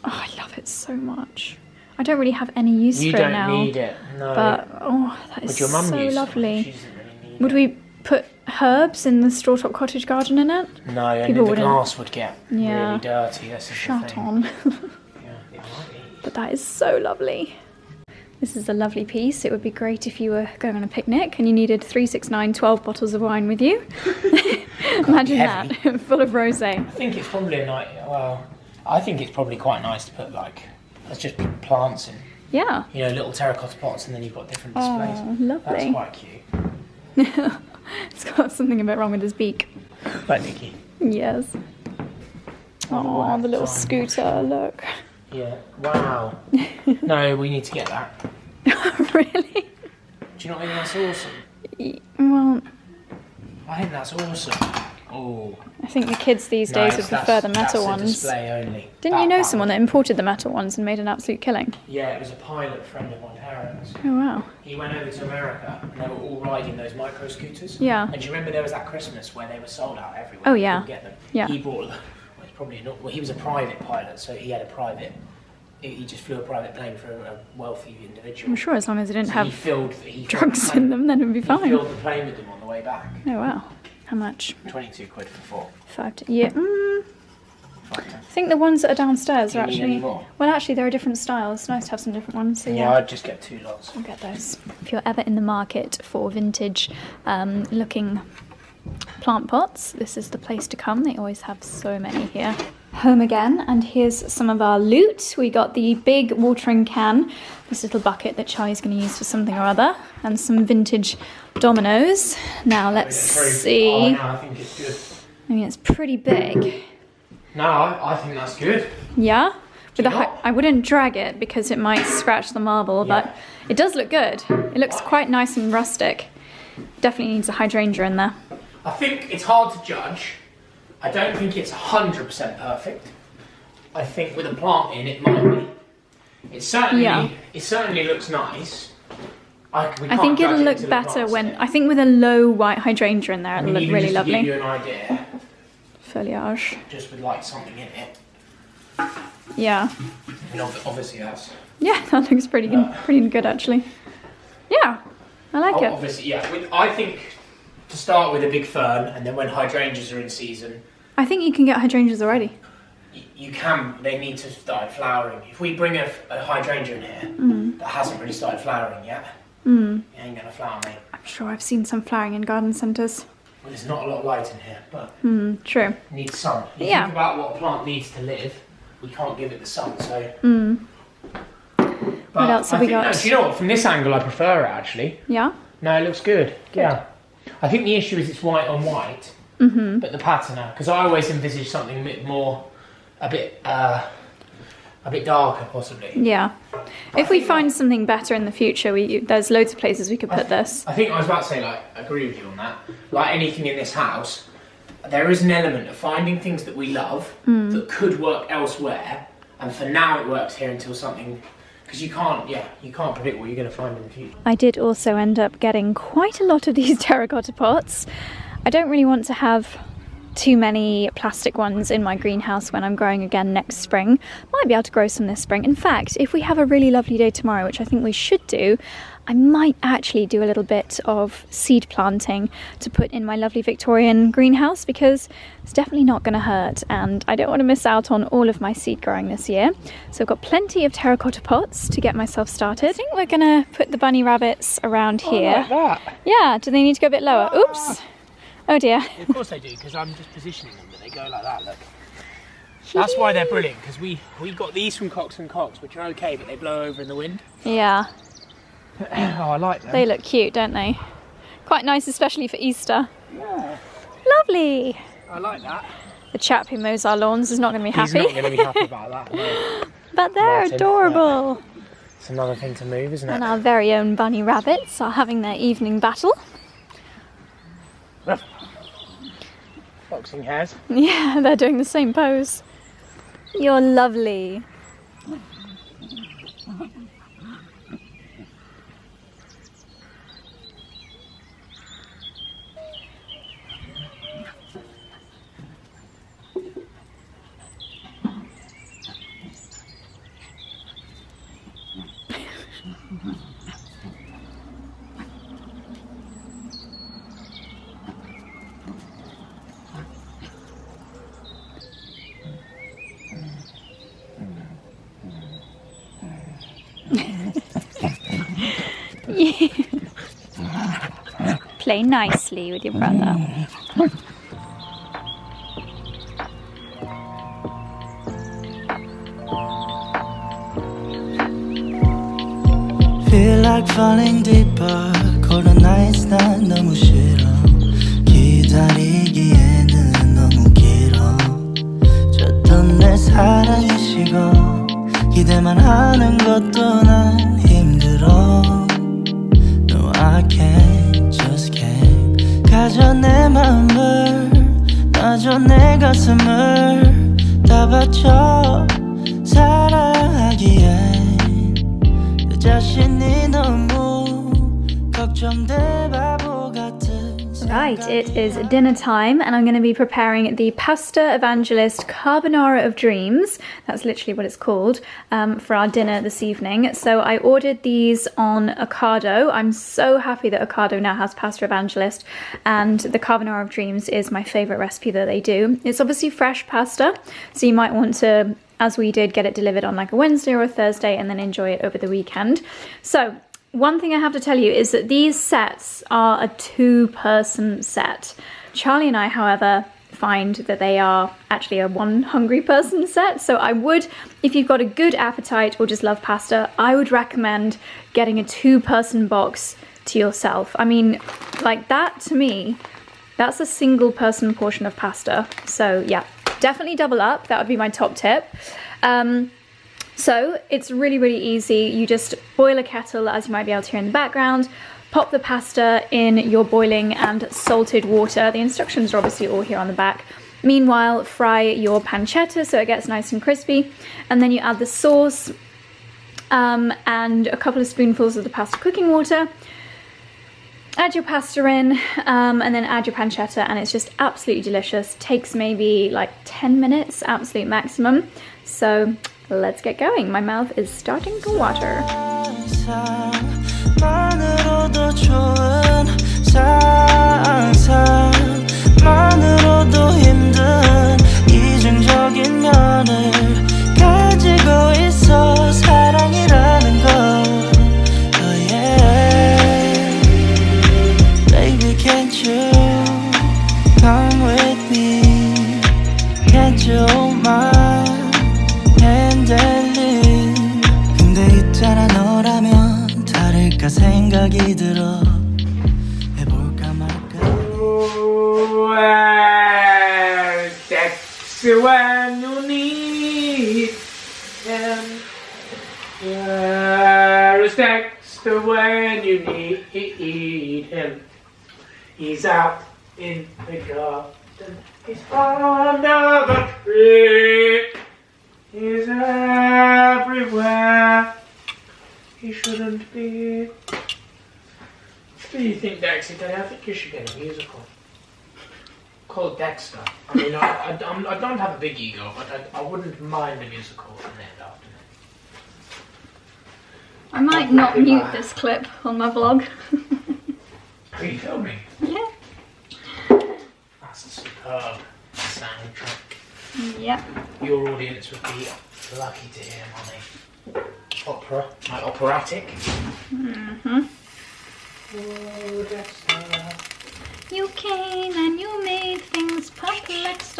Oh, I love it so much. I don't really have any use for it now. You don't need it, no. But, oh, that is Would your mum so use it? lovely. She doesn't really need Would it. we put herbs in the straw top cottage garden in it? No, only People the wouldn't. glass would get Yeah. really dirty. That's the Shut thing. on. Yeah, it might be. But that is so lovely. This is a lovely piece. It would be great if you were going on a picnic and you needed 3, 6, 9, 12 bottles of wine with you. Imagine that, full of rosé. I think it's probably a nice. Well, I think it's probably quite nice to put like. Let's just put plants in. Yeah. You know, little terracotta pots, and then you've got different displays. Oh, lovely. That's quite cute. It's got something a bit wrong with his beak. Right, Nikki. Yes. Oh, the little scooter, look. Yeah. Wow. No, we need to get that. Really? Do you not think that's awesome? Well, I think that's awesome. Oh. I think the kids these days would prefer the metal that's ones. A display only. Didn't you know someone that imported the metal ones and made an absolute killing? Yeah, it was a pilot friend of mine, Harris. Oh wow. He went over to America and they were all riding those micro scooters. Yeah. And do you remember there was that Christmas where they were sold out everywhere? Oh, You yeah. couldn't get them. Yeah. He brought them. Well, it's probably not. Well, he was a private pilot, so he had a private. He just flew a private plane for a wealthy individual. I'm sure as long as it didn't So have he filled the drugs plane- in them, then it would be He fine. filled the plane with them on the way back. Oh wow. How much? 22 quid for 4. 5 to, yeah. I think the ones that are downstairs Do are you need any actually. more? Well, actually, there are different styles. It's nice to have some different ones. So Yeah, yeah. I'd just get 2 lots. I'll get those. If you're ever in the market for vintage looking plant pots, this is the place to come. They always have so many here. Home again, and here's some of our loot. We got the big watering can, this little bucket that Charlie's going to use for something or other, and some vintage dominoes. Now let's see. Oh, no, I think it's good. I mean, it's pretty big. No, I think that's good. Yeah? With you a not? I wouldn't drag it because it might scratch the marble, Yeah. but it does look good. It looks quite nice and rustic. Definitely needs a hydrangea in there. I think it's hard to judge. I don't think it's 100% perfect. I think with a plant in, it might be. It certainly looks nice. I think it'll look better when, I think with a low white hydrangea in there, it'll look really To lovely. give you an idea, Foliage. just with like something in it. Yeah. And obviously that's. Yeah, that looks pretty good actually. Yeah, I like it. Obviously, yeah. I think to start with a big fern, and then when hydrangeas are in season, I think you can get hydrangeas already. you can. They need to start flowering. If we bring a hydrangea in here that hasn't really started flowering yet, it ain't gonna flower, mate. I'm sure I've seen some flowering in garden centres. Well, there's not a lot of light in here, but True. it needs sun. You Yeah. think about what a plant needs to live. We can't give it the sun, so. What else have we got? No, do you know what? From this angle, I prefer it actually. Yeah? No, it looks good. Yeah. I think the issue is it's white on white, but the patina. Because I always envisage something a bit more, a bit darker, possibly. Yeah. If we find something better in the future, there's loads of places we could put this. I think I was about to say, like, I agree with you on that. Like anything in this house, there is an element of finding things that we love that could work elsewhere, and for now it works here until something. Because you can't predict what you're going to find in the future. I did also end up getting quite a lot of these terracotta pots. I don't really want to have too many plastic ones in my greenhouse when I'm growing again next spring. Might be able to grow some this spring. In fact, if we have a really lovely day tomorrow, which I think we should do, I might actually do a little bit of seed planting to put in my lovely Victorian greenhouse, because it's definitely not going to hurt, and I don't want to miss out on all of my seed growing this year. So I've got plenty of terracotta pots to get myself started. I think we're going to put the bunny rabbits around here. Like that. Yeah, do they need to go a bit lower? Oops. Oh dear. Of course they do, because I'm just positioning them, but they go like that, look. That's why they're brilliant, because we got these from Cox & Cox, which are okay, but they blow over in the wind. Yeah, Oh, I like them. they look cute, don't they? Quite nice, especially for Easter. Yeah, Lovely. I like that. The chap who mows our lawns is not going to be He's happy. not going to be happy about that. No. But they're Martin, adorable. It's another thing to move, isn't it? And our very own bunny rabbits are having their evening battle. Boxing hairs. Yeah, they're doing the same pose. You're lovely. Play nicely with your brother. Feel like falling deeper. Cold nights 난 너무 싫어. 기다리기에는 너무 길어. 줬던 내 사랑이 식어. 기대만 하는 것도 난 힘들어. No, I can't, just can't. 가져 내 마음을, 놔줘 내 가슴을 다 바쳐 사랑하기엔 내 자신이 너무 걱정돼 바보 같은. Right, it is dinner time and I'm going to be preparing the Pasta Evangelist Carbonara of Dreams. That's literally what it's called, for our dinner this evening. So I ordered these on Ocado. I'm so happy that Ocado now has Pasta Evangelist, and the Carbonara of Dreams is my favourite recipe that they do. It's obviously fresh pasta, so you might want to, as we did, get it delivered on like a Wednesday or a Thursday and then enjoy it over the weekend. So one thing I have to tell you is that these sets are a 2-person set. Charlie and I, however, find that they are actually a 1 hungry person set. So I would, if you've got a good appetite or just love pasta, I would recommend getting a 2-person box to yourself. I mean, like that to me, that's a single person portion of pasta. So yeah, definitely double up. That would be my top tip. So it's really, really easy. You just boil a kettle, as you might be able to hear in the background, pop the pasta in your boiling and salted water. The instructions are obviously all here on the back. Meanwhile, fry your pancetta so it gets nice and crispy. And then you add the sauce and a couple of spoonfuls of the pasta cooking water. Add your pasta in and then add your pancetta, and it's just absolutely delicious. Takes maybe like 10 minutes, absolute maximum. So let's get going. My mouth is starting to water. Baby, can't you come with me? Can't you hold my 근데 있잖아, 너라면 다를까 생각이 들어. 해볼까 말까. Where's Dexter when you need him? Where's Dexter when you need him? He's out in the garden. He's under the tree. He's everywhere. He shouldn't be. What do you think, Dexter? I think you should get a musical called Dexter. I mean, I don't have a big ego, but I wouldn't mind a musical named after me. I might not mute this clip on my vlog. Are you filming? Yeah. That's a superb soundtrack. Yep. Your audience would be lucky to hear my operatic. Mm-hmm. Oh, Dexter. You came and you made things perplexed.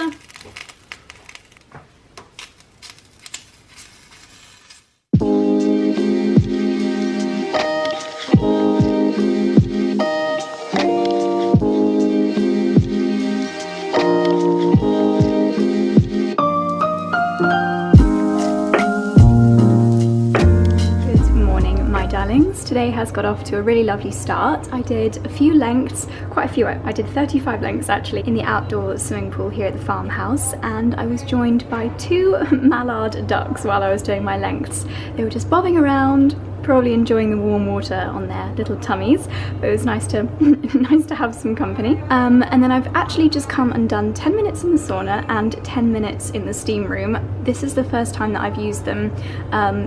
Today has got off to a really lovely start. I did a few lengths, quite a few, I did 35 lengths actually, in the outdoor swimming pool here at the farmhouse, and I was joined by 2 mallard ducks while I was doing my lengths. They were just bobbing around, probably enjoying the warm water on their little tummies, but it was nice to nice to have some company. And then I've actually just come and done 10 minutes in the sauna and 10 minutes in the steam room. This is the first time that I've used them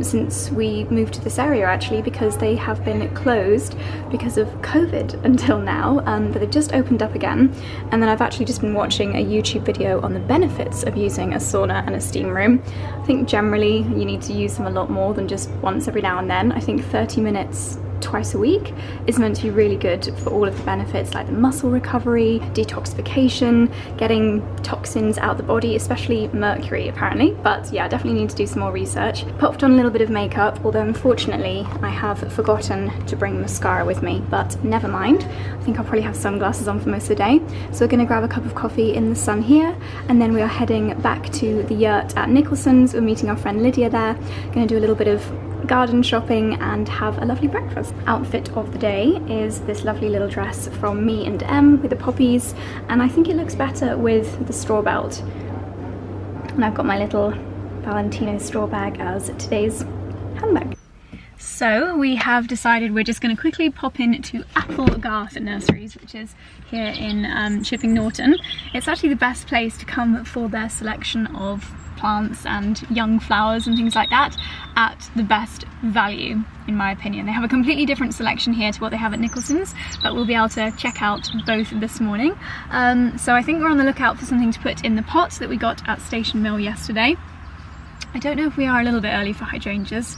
since we moved to this area, actually, because they have been closed because of COVID until now, but they've just opened up again. And then I've actually just been watching a YouTube video on the benefits of using a sauna and a steam room. I think generally you need to use them a lot more than just once every now and then. I think 30 minutes twice a week is meant to be really good for all of the benefits, like the muscle recovery, detoxification, getting toxins out of the body, especially mercury apparently. But yeah, I definitely need to do some more research. Popped on a little bit of makeup, although unfortunately I have forgotten to bring mascara with me, but never mind. I think I'll probably have sunglasses on for most of the day. So we're going to grab a cup of coffee in the sun here, and then we are heading back to the yurt at Nicholson's. We're meeting our friend Lydia there. Going to do a little bit of garden shopping and have a lovely breakfast. Outfit of the day is this lovely little dress from me and Em with the poppies, and I think it looks better with the straw belt. And I've got my little Valentino straw bag as today's handbag. So we have decided we're just going to quickly pop into Apple Garden Nurseries, which is here in Chipping Norton. It's actually the best place to come for their selection of plants and young flowers and things like that at the best value, in my opinion. They have a completely different selection here to what they have at Nicholson's, but we'll be able to check out both this morning. So I think we're on the lookout for something to put in the pot that we got at Station Mill yesterday. I don't know if we are a little bit early for hydrangeas.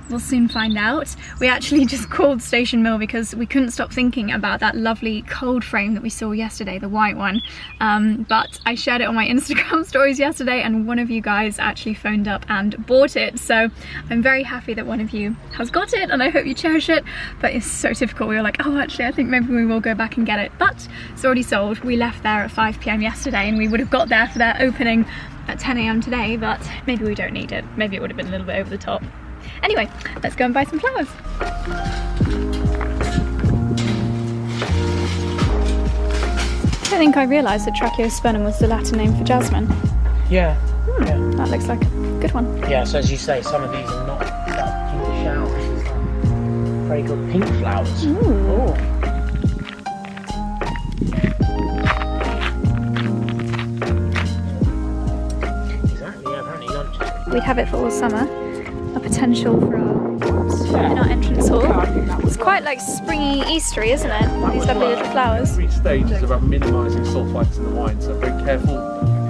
We'll soon find out. We actually just called Station Mill because we couldn't stop thinking about that lovely cold frame that we saw yesterday, the white one. But I shared it on my Instagram stories yesterday, and one of you guys actually phoned up and bought it. So I'm very happy that one of you has got it, and I hope you cherish it. But it's so typical. We were like, oh, actually, I think maybe we will go back and get it. But it's already sold. We left there at 5 PM yesterday, and we would have got there for their opening at 10 AM today, but maybe we don't need it. Maybe it would have been a little bit over the top. Anyway, let's go and buy some flowers. I don't think I realised that Tracheospermum was the Latin name for jasmine. Yeah. Yeah. That looks like a good one. Yeah, so as you say, some of these are not that pinkish out. This is like very good pink flowers. Ooh. Exactly, yeah, apparently lunch. We'd have it for all summer. A potential for in our entrance hall. It's quite like springy Eastery, isn't it? These lovely little flowers. Every stage is about minimising sulfites in the wine, so very careful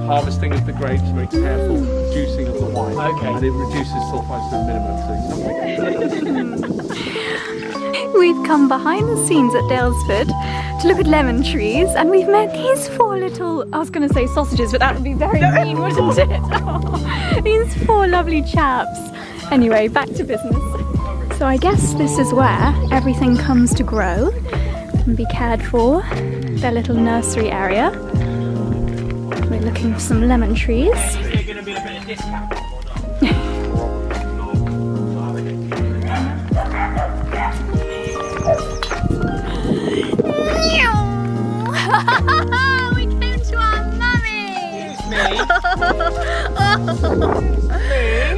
harvesting of the grapes, very careful juicing of the wine, and it reduces sulfites to a minimum. So We've come behind the scenes at Dalesford to look at lemon trees, and we've met these 4 little, I was going to say sausages, but that would be very mean, wouldn't it? Oh, these 4 lovely chaps. Anyway, back to business. So I guess this is where everything comes to grow and be cared for, their little nursery area. We're looking for some lemon trees. Is there going to be a bit of discount or not? We came to our mummy!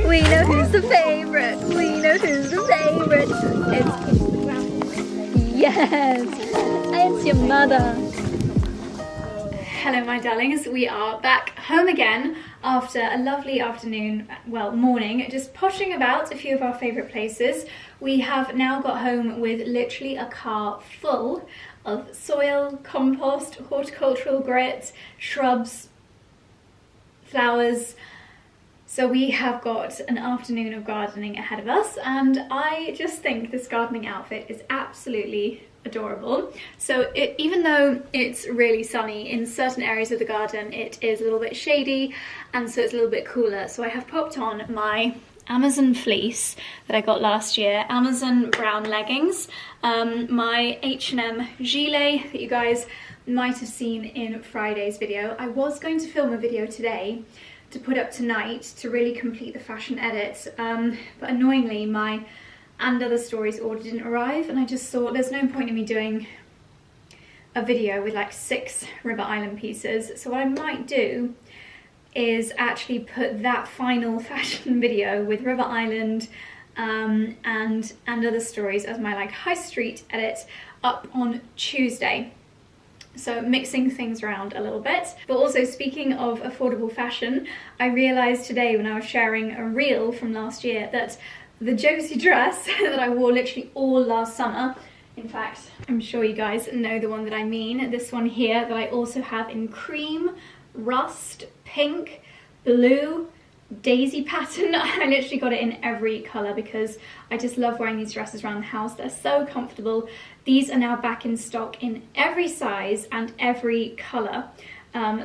We know who's the favourite. We know who's the favourite. Yes, it's your mother. Hello my darlings, we are back home again after a lovely afternoon, well morning, just poshing about a few of our favourite places. We have now got home with literally a car full of soil, compost, horticultural grit, shrubs, flowers. So we have got an afternoon of gardening ahead of us, and I just think this gardening outfit is absolutely adorable. So even though it's really sunny, in certain areas of the garden it is a little bit shady, and so it's a little bit cooler. So I have popped on my Amazon fleece that I got last year, Amazon brown leggings, my H&M gilet that you guys might have seen in Friday's video. I was going to film a video today to put up tonight to really complete the fashion edit, but annoyingly my and other stories order didn't arrive, and I just thought there's no point in me doing a video with like 6 River Island pieces. So what I might do is actually put that final fashion video with River Island and other stories as my like high street edit up on Tuesday. So mixing things around a little bit. But also, speaking of affordable fashion, I realised today when I was sharing a reel from last year that the Josie dress that I wore literally all last summer, in fact, I'm sure you guys know the one that I mean, this one here that I also have in cream, rust, pink, blue, daisy pattern. I literally got it in every colour because I just love wearing these dresses around the house. They're so comfortable. These are now back in stock in every size and every colour.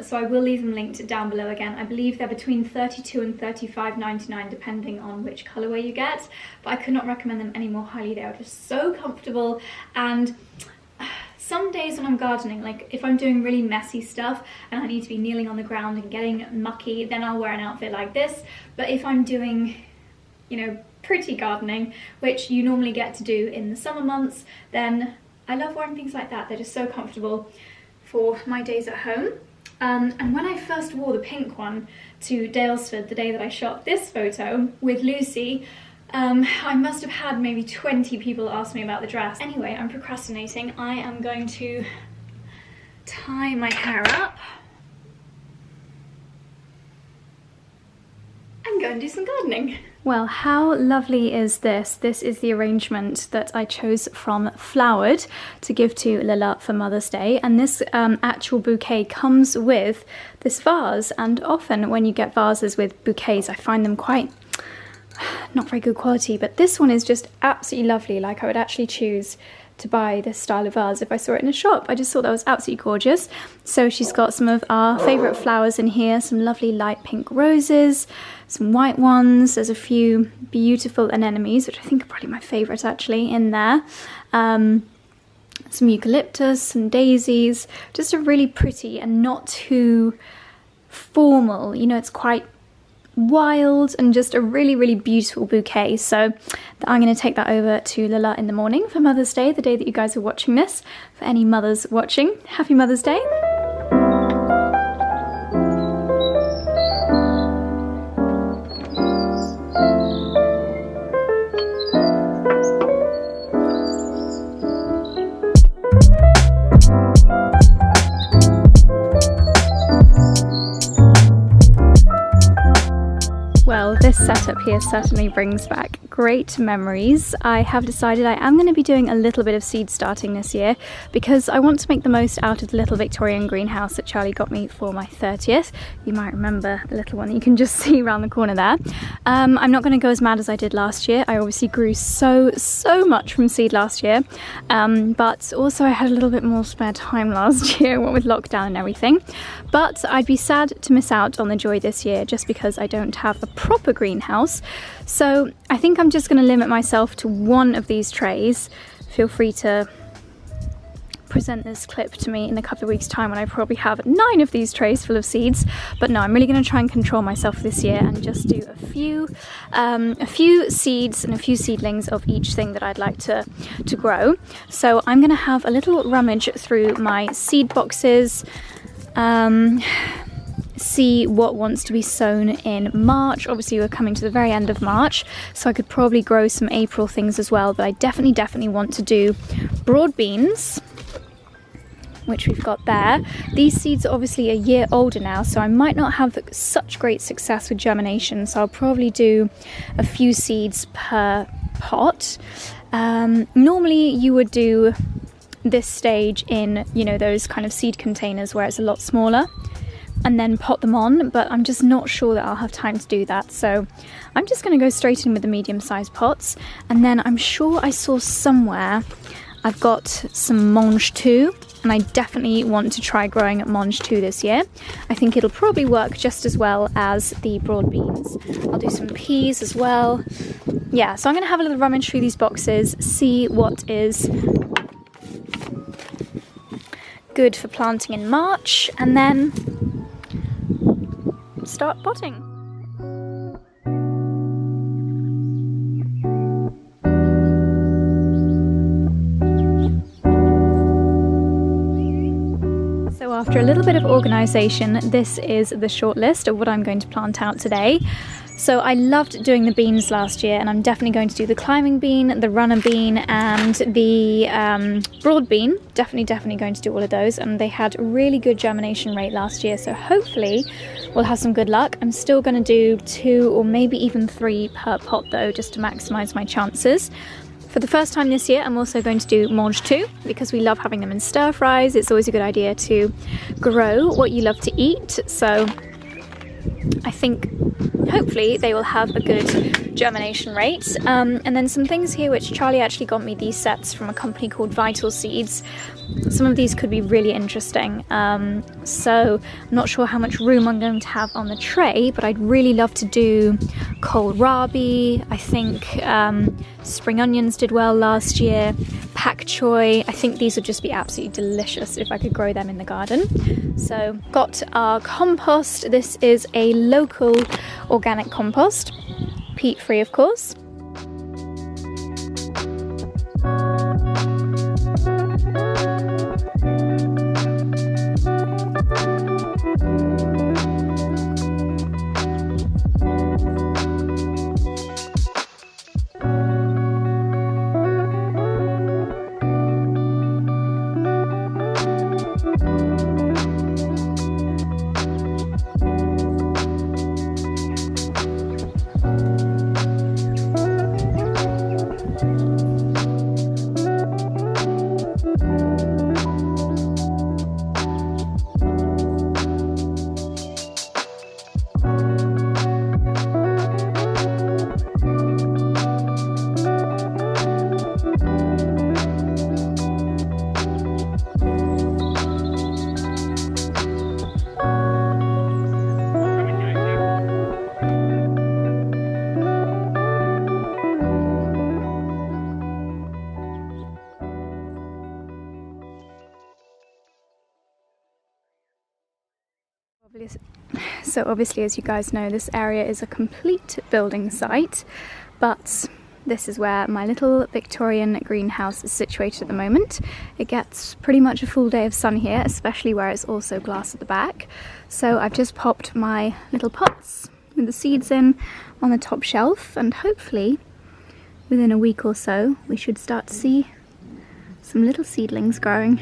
So I will leave them linked down below again. I believe they're between $32 and $35.99 depending on which colourway you get. But I could not recommend them any more highly. They are just so comfortable, and some days when I'm gardening, like if I'm doing really messy stuff and I need to be kneeling on the ground and getting mucky, then I'll wear an outfit like this. But if I'm doing, you know, pretty gardening, which you normally get to do in the summer months, then I love wearing things like that. They're just so comfortable for my days at home. And when I first wore the pink one to Dalesford, the day that I shot this photo with Lucy, I must have had maybe 20 people ask me about the dress. Anyway, I'm procrastinating. I am going to tie my hair up and go and do some gardening. Well, how lovely is this? This is the arrangement that I chose from Flowered to give to Lila for Mother's Day. And this actual bouquet comes with this vase. And often when you get vases with bouquets, I find them quite not very good quality. But this one is just absolutely lovely. Like, I would actually choose to buy this style of vase if I saw it in a shop. I just thought that was absolutely gorgeous. So she's got some of our favourite flowers in here, some lovely light pink roses, some white ones, there's a few beautiful anemones, which I think are probably my favourite actually, in there. Some eucalyptus, some daisies, just a really pretty and not too formal, you know, it's quite wild and just a really, really beautiful bouquet. So I'm going to take that over to Lila in the morning for Mother's Day, the day that you guys are watching this. For any mothers watching, happy Mother's Day. Well, this setup here certainly brings back great memories. I have decided I am going to be doing a little bit of seed starting this year because I want to make the most out of the little Victorian greenhouse that Charlie got me for my 30th. You might remember the little one that you can just see around the corner there. I'm not going to go as mad as I did last year. I obviously grew so much from seed last year, but also I had a little bit more spare time last year, what with lockdown and everything. But I'd be sad to miss out on the joy this year just because I don't have a proper greenhouse. So I think I'm just going to limit myself to one of these trays. Feel free to present this clip to me in a couple of weeks' time when I probably have 9 of these trays full of seeds. But no, I'm really going to try and control myself this year and just do a few seeds and a few seedlings of each thing that I'd like to grow. So I'm going to have a little rummage through my seed boxes, see what wants to be sown in March. Obviously we're coming to the very end of March, so I could probably grow some April things as well, but I definitely want to do broad beans, which we've got there. These seeds are obviously a year older now, so I might not have such great success with germination, so I'll probably do a few seeds per pot. Normally you would do this stage in, you know, those kind of seed containers where it's a lot smaller, and then pot them on, but I'm just not sure that I'll have time to do that, so I'm just going to go straight in with the medium-sized pots. And then I'm sure I saw somewhere I've got some mange tout, and I definitely want to try growing mange tout this year. I think it'll probably work just as well as the broad beans. I'll do some peas as well. Yeah, so I'm going to have a little rummage through these boxes, see what is good for planting in March, and then start potting. So after a little bit of organisation, this is the short list of what I'm going to plant out today. So I loved doing the beans last year, and I'm definitely going to do the climbing bean, the runner bean, and the broad bean. Definitely going to do all of those, and they had a really good germination rate last year, so hopefully we'll have some good luck. I'm still going to do 2 or maybe even 3 per pot though, just to maximise my chances. For the first time this year, I'm also going to do mange too, because we love having them in stir fries. It's always a good idea to grow what you love to eat, so I think hopefully they will have a good germination rate. And then some things here which Charlie actually got me these sets from a company called Vital Seeds. Some of these could be really interesting. So I'm not sure how much room I'm going to have on the tray, but I'd really love to do kohlrabi. I think spring onions did well last year. Pak choy. I think these would just be absolutely delicious if I could grow them in the garden. So got our compost. This is a local organic compost, peat free of course. So obviously, as you guys know, this area is a complete building site, but this is where my little Victorian greenhouse is situated at the moment. It gets pretty much a full day of sun here, especially where it's also glass at the back. So I've just popped my little pots with the seeds in on the top shelf, and hopefully within a week or so we should start to see some little seedlings growing.